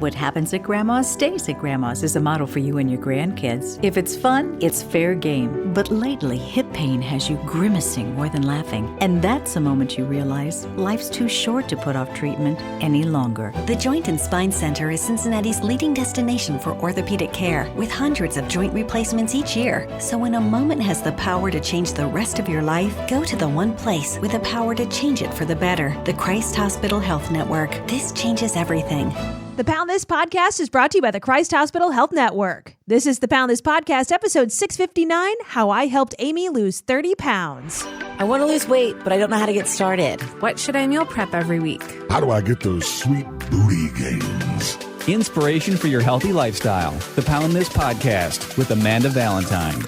What happens at Grandma's stays at Grandma's is a model for you and your grandkids. If it's fun, it's fair game. But lately, hip pain has you grimacing more than laughing. And that's a moment you realize life's too short to put off treatment any longer. The Joint and Spine Center is Cincinnati's leading destination for orthopedic care, with hundreds of joint replacements each year. So when a moment has the power to change the rest of your life, go to the one place with the power to change it for the better. The Christ Hospital Health Network. This changes everything. The Pound This Podcast is brought to you by the Christ Hospital Health Network. This is the Pound This Podcast, episode 659, How I Helped Amy Lose 30 Pounds. I want to lose weight, but I don't know how to get started. What should I meal prep every week? How do I get those sweet booty gains? Inspiration for your healthy lifestyle. The Pound This Podcast with Amanda Valentine.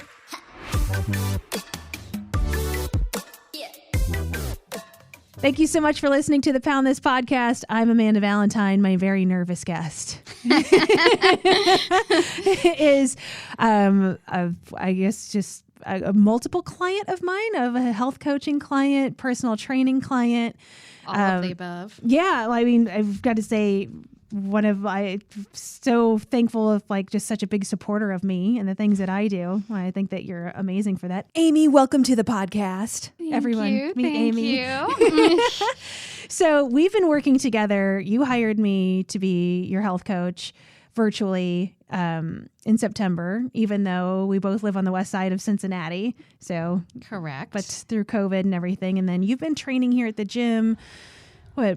Thank you so much for listening to the Pound This Podcast. I'm Amanda Valentine. My very nervous guest is, I guess, just a multiple client of mine, of a health coaching client, personal training client. All of the above. Yeah, I mean, I've got to say, so thankful of just such a big supporter of me and the things that I do. I think that you're amazing for that. Amy, welcome to the podcast. Everyone, meet Amy. Thank you. So we've been working together. You hired me to be your health coach virtually in September, even though we both live on the west side of Cincinnati. So correct. But through COVID and everything. And then you've been training here at the gym, 2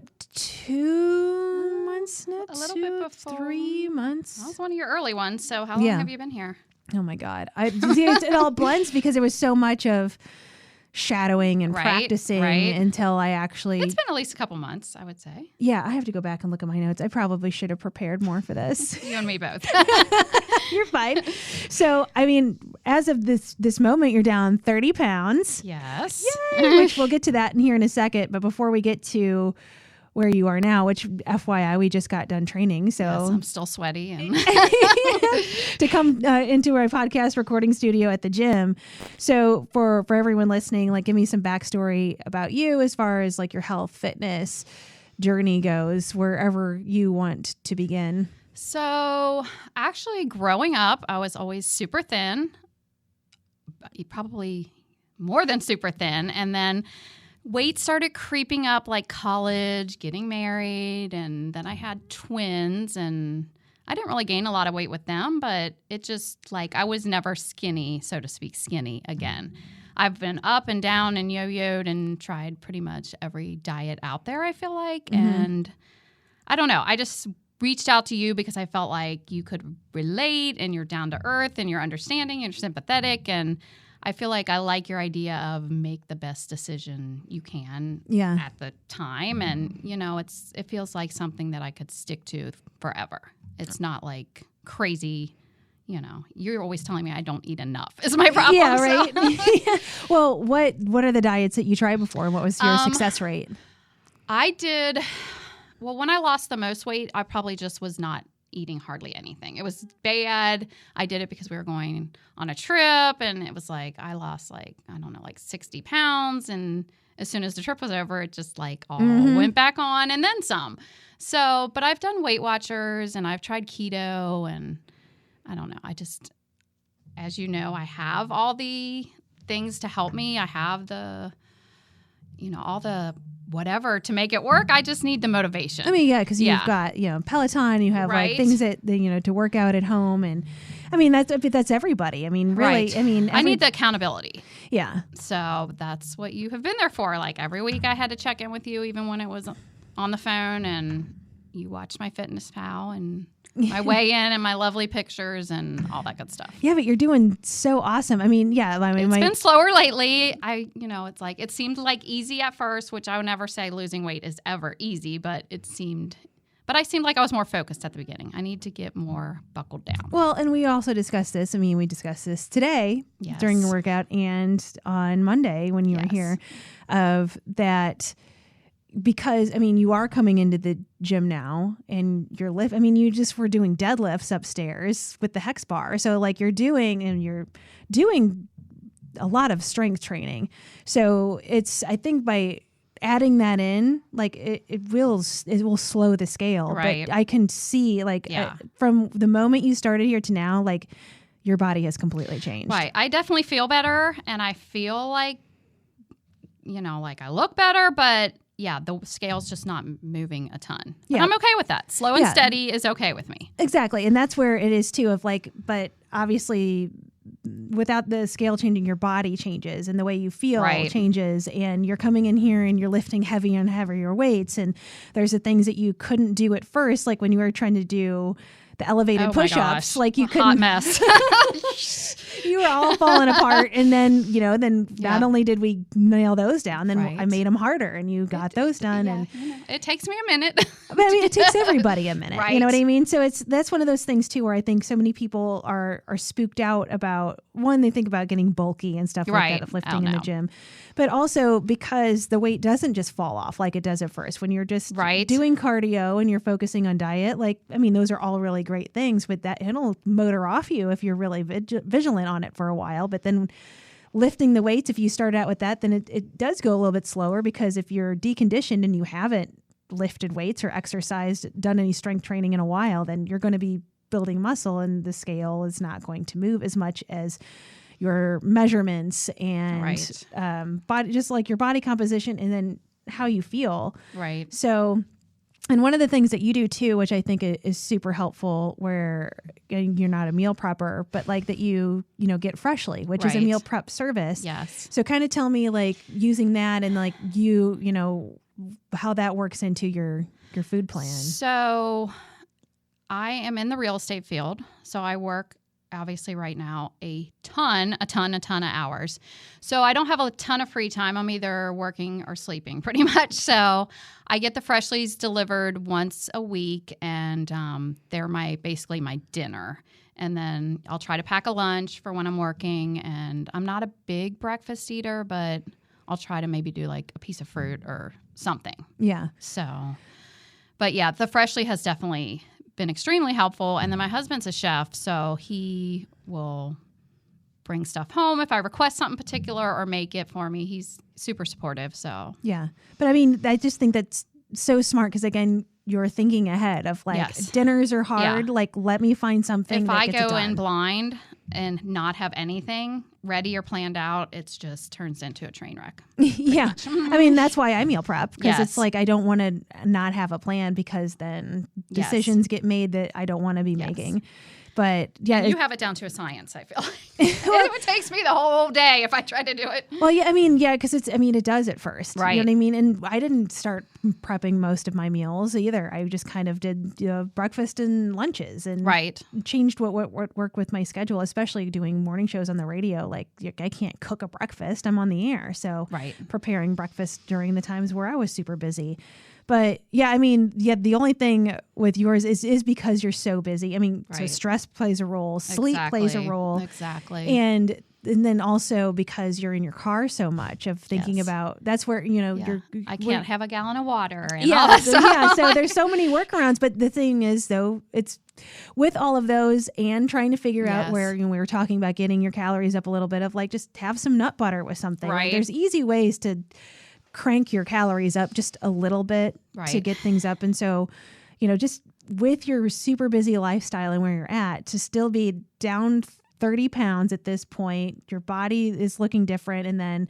months now? A little bit before. 3 months. That was one of your early ones. So how long have you been here? Oh my God. It all blends because it was so much of shadowing and practicing until I actually... It's been at least a couple months, I would say. Yeah, I have to go back and look at my notes. I probably should have prepared more for this. You and me both. You're fine. So, I mean, as of this moment, you're down 30 pounds. Yes. Yay! Which we'll get to that in here in a second. But before we get to where you are now, which FYI, we just got done training. So yes, I'm still sweaty. And to come into our podcast recording studio at the gym. So for everyone listening, give me some backstory about you as far as your health, fitness journey goes, wherever you want to begin. So actually growing up, I was always super thin, probably more than super thin. And then weight started creeping up college, getting married, and then I had twins, and I didn't really gain a lot of weight with them, but it just I was never skinny, so to speak, skinny again. I've been up and down and yo-yoed and tried pretty much every diet out there, I feel like. Mm-hmm. And I don't know. I just reached out to you because I felt like you could relate and you're down to earth and you're understanding and you're sympathetic, and I feel like I like your idea of make the best decision you can at the time. And, it feels like something that I could stick to forever. It's not crazy, you're always telling me I don't eat enough is my problem. Yeah, right. Well, what are the diets that you tried before, and what was your success rate? When I lost the most weight, I probably just was not eating hardly anything. It was bad. I did it because we were going on a trip, and it was I lost 60 pounds. And as soon as the trip was over, it just all went back on and then some. So, but I've done Weight Watchers and I've tried keto, and I don't know. I just, as you know, I have all the things to help me. I have the, all the whatever to make it work. I just need the motivation. I mean, yeah, because you've got Peloton, you have things that to work out at home, and I mean that's everybody. I mean, really, I mean, I need the accountability. Yeah. So that's what you have been there for. Every week, I had to check in with you, even when it was on the phone, and you watched my FitnessPal and my weigh-in and my lovely pictures and all that good stuff. Yeah, but you're doing so awesome. I mean, it's been slower lately. It's it seemed easy at first, which I would never say losing weight is ever easy, but I seemed like I was more focused at the beginning. I need to get more buckled down. Well, and we also discussed this. I mean, we discussed this today during the workout and on Monday when you were here, of that. Because, I mean, you are coming into the gym now and you're you just were doing deadlifts upstairs with the Hex bar. So you're doing a lot of strength training. So I think by adding that in, like it will slow the scale. Right. But I can see from the moment you started here to now, like your body has completely changed. Right. I definitely feel better, and I feel like, like I look better, but yeah, the scale's just not moving a ton. But I'm okay with that. Slow and steady is okay with me. Exactly. And that's where it is too, of like, but obviously without the scale changing, your body changes and the way you feel changes, and you're coming in here and you're lifting heavier and heavier weights. And there's the things that you couldn't do at first, like when you were trying to do the elevated push-ups, like you couldn't. Hot mess. You were all falling apart, and then not only did we nail those down, then I made them harder, and you got those done. Yeah, and it takes me a minute. But I mean, it takes everybody a minute. Right. You know what I mean? So that's one of those things too, where I think so many people are spooked out about, one, they think about getting bulky and stuff like that, of lifting in the gym, but also because the weight doesn't just fall off like it does at first when you're just doing cardio and you're focusing on diet. Like, I mean, those are all really great things, but that it'll motor off you if you're really vigilant on it for a while. But then lifting the weights, if you start out with that, then it does go a little bit slower, because if you're deconditioned and you haven't lifted weights or exercised, done any strength training in a while, then you're going to be building muscle, and the scale is not going to move as much as your measurements and body, just like your body composition, and then how you feel. Right. So, and one of the things that you do too, which I think is super helpful, where you're not a meal prepper, but like that you get Freshly, which is a meal prep service. Yes. So kind of tell me, like, using that and like how that works into your food plan. So I am in the real estate field. So I work, obviously right now, a ton of hours. So I don't have a ton of free time. I'm either working or sleeping pretty much. So I get the Freshlies delivered once a week, and they're basically my dinner. And then I'll try to pack a lunch for when I'm working. And I'm not a big breakfast eater, but I'll try to maybe do like a piece of fruit or something. Yeah. So, but yeah, the Freshly has definitely been extremely helpful. And then my husband's a chef, so he will bring stuff home if I request something particular or make it for me. He's super supportive. So yeah, but I mean, I just think that's so smart, because again, you're thinking ahead of like, dinners are hard. Yeah. Like, let me find something. If I go in blind and not have anything ready or planned out, it's just turns into a train wreck. Yeah. I mean, that's why I meal prep, because it's like, I don't want to not have a plan, because then decisions get made that I don't want to be making. But yeah, you have it down to a science, I feel like. It would take me the whole day if I tried to do it. Well, yeah, I mean, because it does at first. Right. You know what I mean? And I didn't start prepping most of my meals either. I just kind of did breakfast and lunches, and changed what worked with my schedule, especially doing morning shows on the radio. Like, I can't cook a breakfast. I'm on the air. So preparing breakfast during the times where I was super busy. But yeah, I mean, the only thing with yours is because you're so busy. I mean, so stress plays a role, sleep plays a role. Exactly. And then also because you're in your car so much, of thinking about, that's where, I can't have a gallon of water. And all that stuff. So there's so many workarounds. But the thing is, though, it's with all of those and trying to figure out where, we were talking about getting your calories up a little bit, of like, just have some nut butter with something. Right. Like, there's easy ways to crank your calories up just a little bit to get things up. And so, just with your super busy lifestyle and where you're at, to still be down 30 pounds at this point, your body is looking different. And then,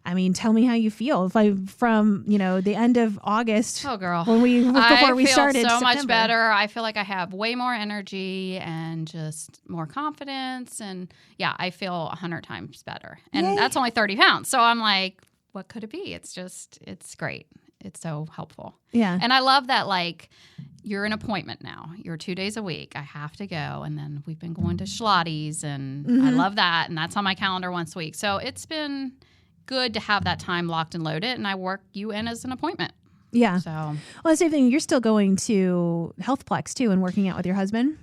I mean, tell me how you feel. From the end of August. Oh, girl. Before we started, I feel so September. much better. I feel like I have way more energy and just more confidence. And yeah, I feel 100 times better. And that's only 30 pounds. So I'm like, what could it be? It's great. It's so helpful. Yeah. And I love that, like, you're an appointment now. You're 2 days a week. I have to go. And then we've been going to Schlottie's, and I love that. And that's on my calendar once a week. So it's been good to have that time locked and loaded. And I work you in as an appointment. Yeah. So, well, the same thing. You're still going to HealthPlex too and working out with your husband?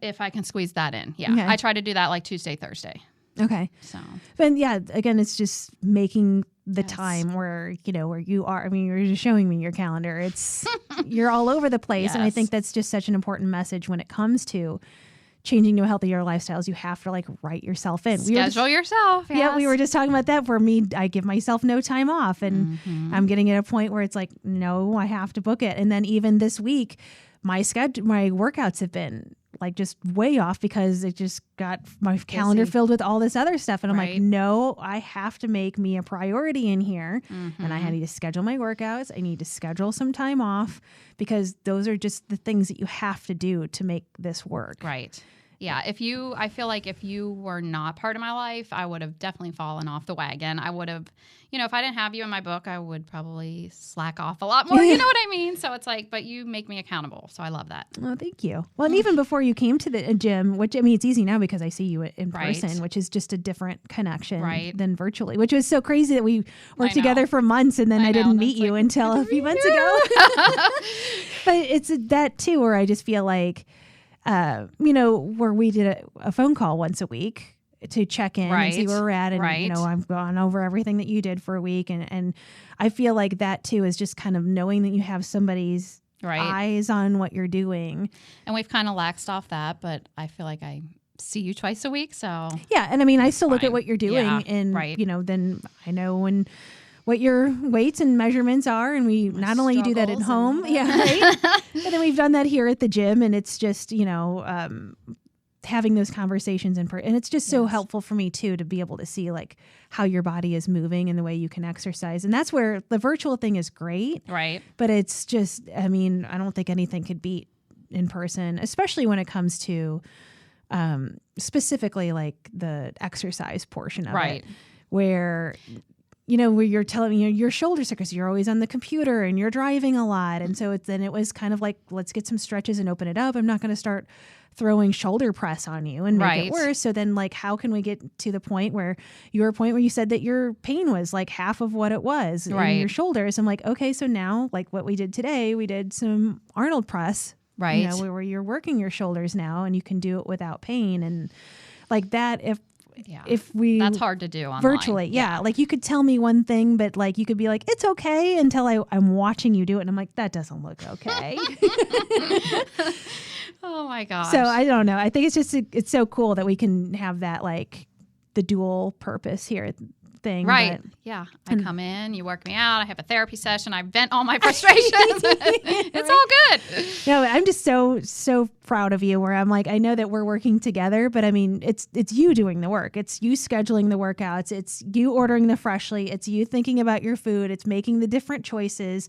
If I can squeeze that in. Yeah. Okay. I try to do that like Tuesday, Thursday. Okay. So, but yeah, again, it's just making the time where you are. I mean, you're just showing me your calendar. It's you're all over the place. And I think that's just such an important message when it comes to changing to a healthier lifestyles, you have to like write yourself in. Schedule yourself. Yes. Yeah, we were just talking about that. For me, I give myself no time off, and I'm getting at a point where it's like, no, I have to book it. And then even this week, my workouts have been like just way off because it just got my calendar filled with all this other stuff. And I'm like, no, I have to make me a priority in here. And I need to schedule my workouts. I need to schedule some time off because those are just the things that you have to do to make this work. Right. Yeah. I feel like if you were not part of my life, I would have definitely fallen off the wagon. I would have, if I didn't have you in my book, I would probably slack off a lot more. You know what I mean? So it's like, but you make me accountable. So I love that. Oh, thank you. Well, and even before you came to the gym, which, I mean, it's easy now because I see you in person, which is just a different connection than virtually, which was so crazy that we worked together for months and then I didn't meet you until a few months ago. But it's that too, where I just feel like, where we did a phone call once a week to check in and see where we're at. And, I've gone over everything that you did for a week. And I feel like that too is just kind of knowing that you have somebody's eyes on what you're doing. And we've kind of laxed off that, but I feel like I see you twice a week. So yeah. And I mean, I still look at what you're doing and, then I know what your weights and measurements are. And we not only do that at home. But then we've done that here at the gym, and it's just, having those conversations and it's just so helpful for me too, to be able to see like how your body is moving and the way you can exercise. And that's where the virtual thing is great. Right. But it's just, I mean, I don't think anything could beat in person, especially when it comes to, specifically like the exercise portion of it, where where you're telling me your shoulders because you're always on the computer and you're driving a lot. And so it was kind of like, let's get some stretches and open it up. I'm not going to start throwing shoulder press on you and make it worse. So then like, how can we get to the point where you said that your pain was like half of what it was in your shoulders? I'm like, okay, so now like what we did today, we did some Arnold press, where you're working your shoulders now and you can do it without pain. And like that, if we that's hard to do online. Virtually. Yeah. Like you could tell me one thing, but like you could be like, it's okay, until I'm watching you do it. And I'm like, that doesn't look okay. Oh my gosh. So I don't know. I think it's just, it's so cool that we can have that, like the dual purpose here thing. Right. Yeah. I come in, you work me out. I have a therapy session. I vent all my frustrations. It's all good. No, I'm just so proud of you, where I'm like, I know that we're working together, but I mean, it's you doing the work. It's you scheduling the workouts. It's you ordering the Freshly. It's you thinking about your food. It's making the different choices.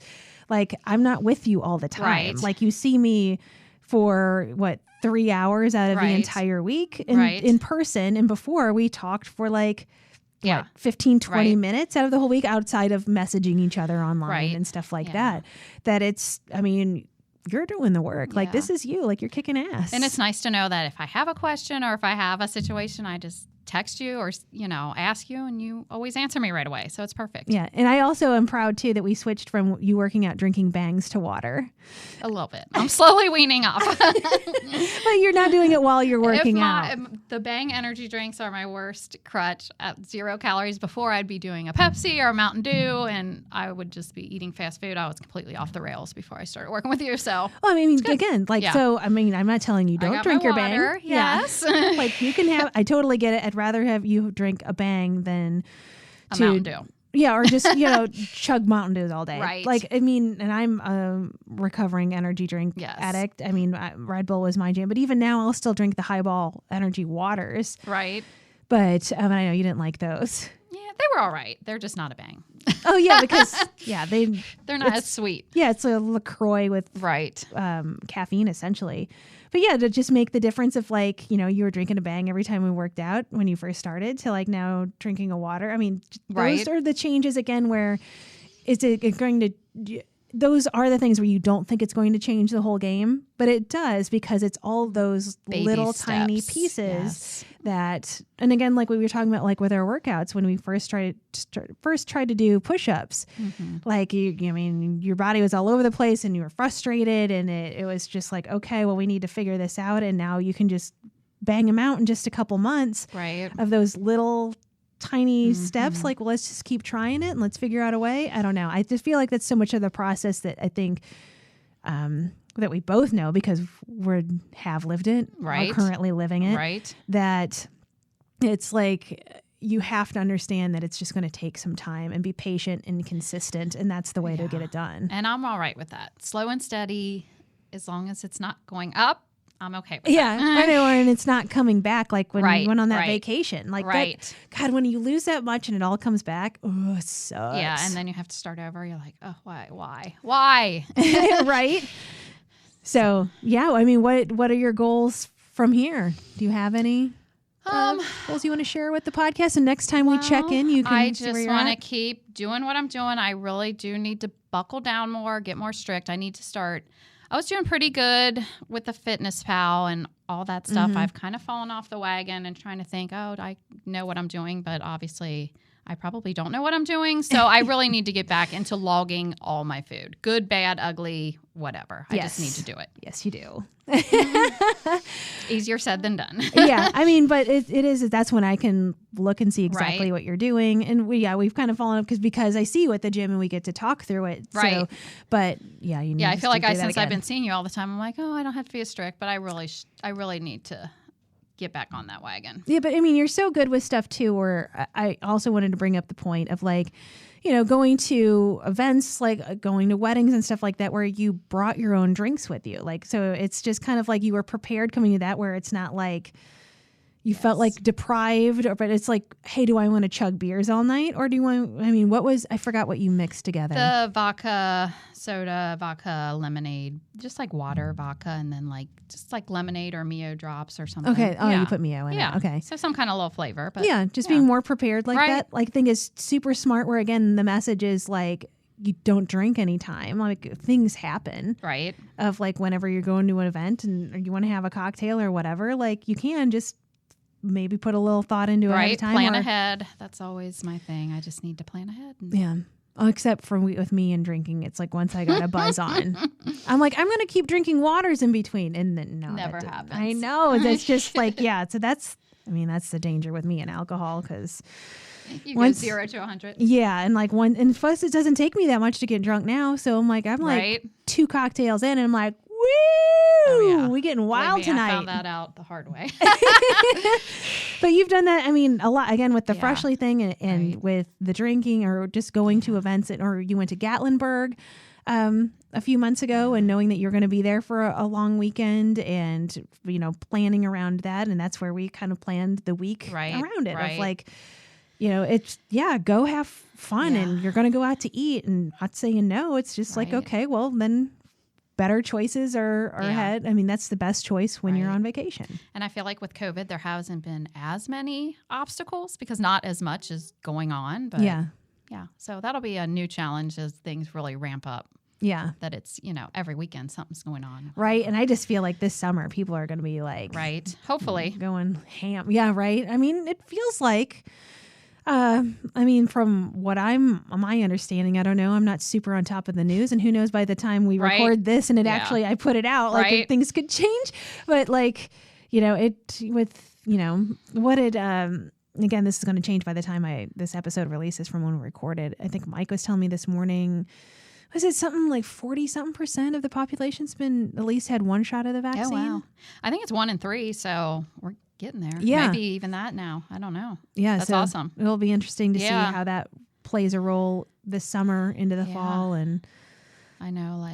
Like I'm not with you all the time. Like you see me for 3 hours out of the entire week in person. And before we talked for like 15, 20 minutes out of the whole week, outside of messaging each other online and stuff like that it's, I mean, you're doing the work. Like this is you, like you're kicking ass. And it's nice to know that if I have a question or if I have a situation, I just text you or, ask you, and you always answer me right away. So it's perfect. Yeah. And I also am proud too that we switched from you working out drinking Bangs to water. A little bit. I'm slowly weaning off. But you're not doing it while you're working out. The Bang energy drinks are my worst crutch. At 0 calories before, I'd be doing a Pepsi or a Mountain Dew, and I would just be eating fast food. I was completely off the rails before I started working with you. So, well, I mean, again, like, so, I mean, I'm not telling you don't drink your water, Bang. Yes. Yeah. Like you can have, I totally get it. I'd rather have you drink a Bang than a Mountain Dew. Yeah, or just, chug Mountain Dews all day. Right. Like, I mean, and I'm a recovering energy drink addict. I mean, Red Bull was my jam. But even now, I'll still drink the Highball energy waters. Right. But I know you didn't like those. Yeah, they were all right. They're just not a Bang. Oh, yeah, because, they're not as sweet. Yeah, it's a LaCroix with caffeine, essentially. But yeah, to just make the difference of like, you were drinking a Bang every time we worked out when you first started to like now drinking a water. I mean, those are the changes again, where is it going to, those are the things where you don't think it's going to change the whole game, but it does, because it's all those baby little steps. Tiny pieces that, and again, like we were talking about, like with our workouts, when we first tried to do push-ups, like I mean, your body was all over the place and you were frustrated, and it was just like, okay, well, we need to figure this out. And now you can just bang them out in just a couple months of those little tiny steps. Like, well, let's just keep trying it and let's figure out a way. I don't know. I just feel like that's so much of the process that I think that we both know because have lived it, right, are currently living it, right, that it's like you have to understand that it's just going to take some time and be patient and consistent, and that's the way to get it done. And I'm all right with that. Slow and steady, as long as it's not going up, I'm okay with that. I know, and it's not coming back like when you went on that right, vacation. Like that, God, when you lose that much and it all comes back, it sucks. Yeah, and then you have to start over. You're like, oh, why? Right? So, yeah, I mean, what are your goals from here? Do you have any goals you want to share with the podcast? And next time we check in, you can I just want to keep doing what I'm doing. I really do need to buckle down more, get more strict. I need to start. I was doing pretty good with the Fitness Pal and all that stuff. I've kind of fallen off the wagon and trying to think, I know what I'm doing, but obviously I probably don't know what I'm doing. So I really need to get back into logging all my food. Good, bad, ugly, whatever. I just need to do it. Yes, you do. Easier said than done. Yeah, I mean, but that's when I can look and see exactly what you're doing. And we've kind of fallen up because I see you at the gym and we get to talk through it. Right. So, but yeah, you need I feel like since I've I've been seeing you all the time, I'm like, I don't have to be as strict, but I really need to get back on that wagon. Yeah, but I mean, you're so good with stuff too, where I also wanted to bring up the point of like, going to events, like going to weddings and stuff like that, where you brought your own drinks with you. Like, so it's just kind of like you were prepared coming to that, where it's not like you felt like deprived, but it's like, hey, do I want to chug beers all night? Or do you want, I forgot what you mixed together. The vodka, soda, vodka, lemonade, just like water, vodka, and then just like lemonade or Mio drops or something. Okay. Oh, you put Mio in it. Okay. So some kind of little flavor. But being more prepared like that. Like, I think is super smart, where again, the message is like, you don't drink anytime. Like, things happen. Right. Of like, whenever you're going to an event and you want to have a cocktail or whatever, like you can just maybe put a little thought into it at a time. Plan ahead. That's always my thing. I just need to plan ahead. Yeah. Oh, except for with me and drinking, it's like once I got a buzz on, I'm like, I'm going to keep drinking waters in between. And then never happens. I know. That's just like, so that's the danger with me and alcohol, because you go 0 to 100. Yeah. And like and plus it doesn't take me that much to get drunk now. So I'm like 2 cocktails in and I'm like, woo, we getting wild tonight. I found that out the hard way. But you've done that, a lot, again, with the Freshly thing and with the drinking, or just going to events, or you went to Gatlinburg a few months ago, and knowing that you're going to be there for a long weekend, and, planning around that. And that's where we kind of planned the week around it. Of like, it's, go have fun, and you're going to go out to eat, and not saying no. It's just like, okay, well, then better choices are ahead. That's the best choice when you're on vacation. And I feel like with COVID, there hasn't been as many obstacles, because not as much is going on. But yeah. So that'll be a new challenge as things really ramp up. Yeah. That it's, every weekend something's going on. Right. And I just feel like this summer people are going to be like. Right. Hopefully. Going ham. Yeah. Right. It feels like. From my understanding, I don't know, I'm not super on top of the news, and who knows, by the time we record this and I put it out, things could change. But again, this is going to change by the time this episode releases from when we recorded. I think Mike was telling me this morning, was it something like 40% of the population's been at least had one shot of the vaccine? Oh, wow. I think it's 1 in 3. So we're getting there. Yeah. Maybe even that now. I don't know. Yeah. That's so awesome. It'll be interesting to see how that plays a role this summer into the fall. And I know,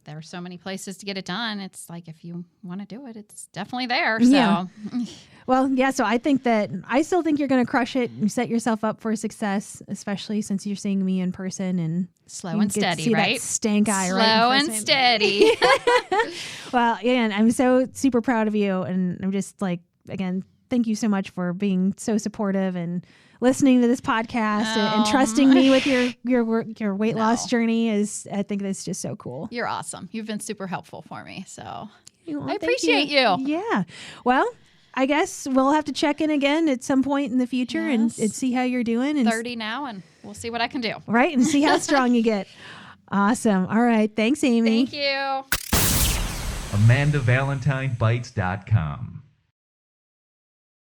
there are so many places to get it done. It's like, if you want to do it, it's definitely there. So. Yeah. Well, so I still think you're going to crush it and set yourself up for success, especially since you're seeing me in person and slow and steady, see right? That stank eye, slow right? Slow and steady. Well, again, I'm so super proud of you, and I'm just again, thank you so much for being so supportive and listening to this podcast and trusting me with your weight loss journey. I think that's just so cool. You're awesome. You've been super helpful for me, so I appreciate you. Yeah. Well, I guess we'll have to check in again at some point in the future and see how you're doing. And 30 now, and we'll see what I can do. Right, and see how strong you get. Awesome. All right. Thanks, Amy. Thank you. AmandaValentineBites.com